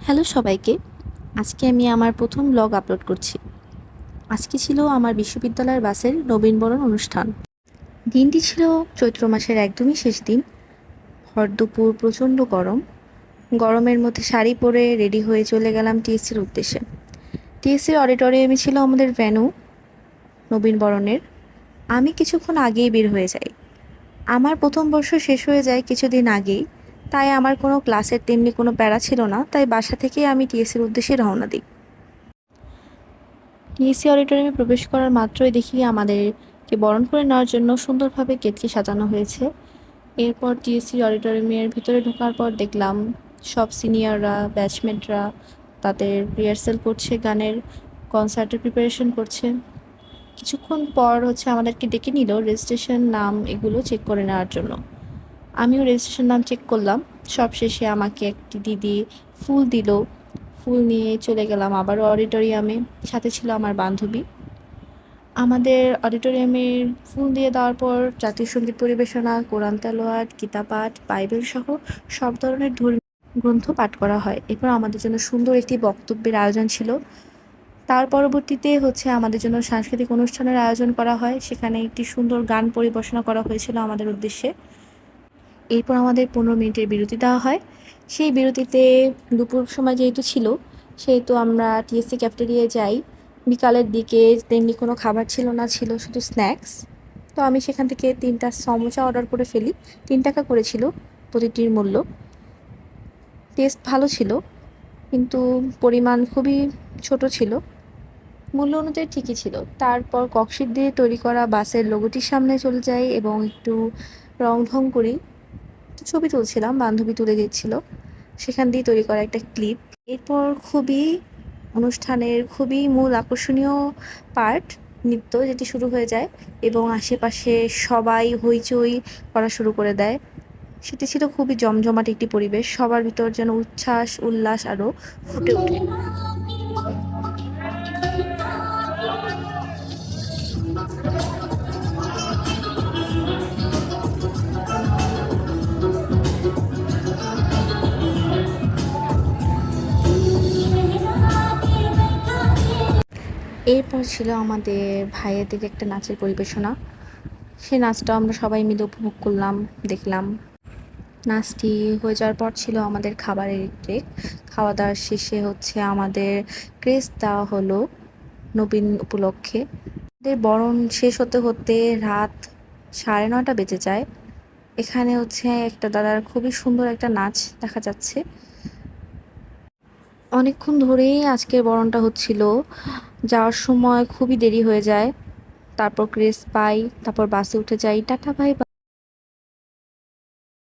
Hello সবাইকে। আজকে আমি আমার প্রথম ব্লগ আপলোড করছি। আজকে ছিল আমার বিশ্ববিদ্যালয়ের বাসের নবীনবরণ অনুষ্ঠান। দিনটি ছিল চৈত্র মাসের একদমই শেষ দিন। ভর দুপুর, প্রচণ্ড গরম। গরমের মধ্যে শাড়ি পরে রেডি হয়ে চলে গেলাম টিএসসির উদ্দেশ্যে। টিএসসির অডিটোরিয়ামে ছিল আমাদের ভেন্যু নবীনবরণের। আমি কিছুক্ষণ আগেই বের হয়ে যাই। আমার প্রথম বর্ষ শেষ হয়ে যায় কিছুদিন আগেই, তাই আমার কোনো ক্লাসের তেমনি কোনো প্যারা ছিল না, তাই বাসা থেকেই আমি টিএসসির উদ্দেশ্যে রওনা দিই। টিএসসি অডিটোরিয়ামে প্রবেশ করার মাত্রই দেখি আমাদেরকে বরণ করে নেওয়ার জন্য সুন্দরভাবে গেটকে সাজানো হয়েছে। এরপর টিএসসি অডিটোরিয়ামের ভিতরে ঢোকার পর দেখলাম সব সিনিয়ররা, ব্যাচমেটরা তাদের রিহার্সেল করছে, গানের কনসার্টের প্রিপারেশন করছে। কিছুক্ষণ পর আমাদেরকে ডেকে নিল রেজিস্ট্রেশন, নাম এগুলো চেক করে নেওয়ার জন্য। আমিও রেজিস্ট্রেশন নাম চেক করলাম। সব শেষে আমাকে একটি দিদি ফুল দিল। ফুল নিয়ে চলে গেলাম আবারও অডিটোরিয়ামে। সাথে ছিল আমার বান্ধবী। আমাদের অডিটোরিয়ামের ফুল দিয়ে দেওয়ার পর জাতীয় সঙ্গীত পরিবেশনা, কোরআন তেলাওয়াত, গীতা পাঠ, বাইবেল সহ সব ধরনের ধর্মীয় গ্রন্থ পাঠ করা হয়। এরপর আমাদের জন্য সুন্দর একটি বক্তব্যের আয়োজন ছিল। তার পরবর্তীতে আমাদের জন্য সাংস্কৃতিক অনুষ্ঠানের আয়োজন করা হয়। সেখানে একটি সুন্দর গান পরিবেশনা করা হয়েছিল আমাদের উদ্দেশ্যে। এরপর আমাদের 15 মিনিটের বিরতি দেওয়া হয়। সেই বিরতিতে দুপুর সময় যেহেতু ছিল, সেহেতু আমরা টিএসসি ক্যাফেটেরিয়ায় যাই। বিকালের দিকে তেমনি কোনো খাবার ছিল না, ছিল শুধু স্ন্যাক্স। তো আমি সেখান থেকে 3টা সমোসা অর্ডার করে ফেলি। 3 টাকা করেছিল প্রতিটির মূল্য। টেস্ট ভালো ছিল, কিন্তু পরিমাণ খুবই ছোট ছিল। মূল্য অনুযায়ী ঠিকই ছিল। তারপর ককশিট দিয়ে তৈরি করা বাসের লোগোটির সামনে চলে যাই এবং একটু রং ঢং করি। ছবি তুলছিলাম, বান্ধবী তুলে দিচ্ছিল। সেখান দিয়ে তৈরি করা একটা ক্লিপ। এরপর অনুষ্ঠানের খুবই মূল আকর্ষণীয় পার্ট, নৃত্য, যেটি শুরু হয়ে যায় এবং আশেপাশে সবাই হইচই করা শুরু করে দেয়। সেটি ছিল খুবই জমজমাট একটি পরিবেশ। সবার ভিতর যেন উচ্ছ্বাস উল্লাস আরও ফুটে ওঠে। এরপর ছিল আমাদের ভাইয়াদের একটা নাচের পরিবেশনা। সেই নাচটাও আমরা সবাই মিলে উপভোগ করলাম, দেখলাম। নাচটি হয়ে যাওয়ার পর ছিল আমাদের খাবারের ব্রেক। খাওয়া দাওয়ার শেষে আমাদের ক্রেস্ট দেওয়া হলো নবীন উপলক্ষে। আমাদের বরণ শেষ হতে হতে রাত 9:30 বেজে যায়। এখানে একটা দাদার খুবই সুন্দর একটা নাচ দেখা যাচ্ছে। অনেকক্ষণ ধরেই আজকের বরণটা হচ্ছিল। যাওয়ার সময় খুবই দেরি হয়ে যায়। তারপর ক্রেস্ট পাই, তারপর বাসে উঠে যাই। Tata, bye bye.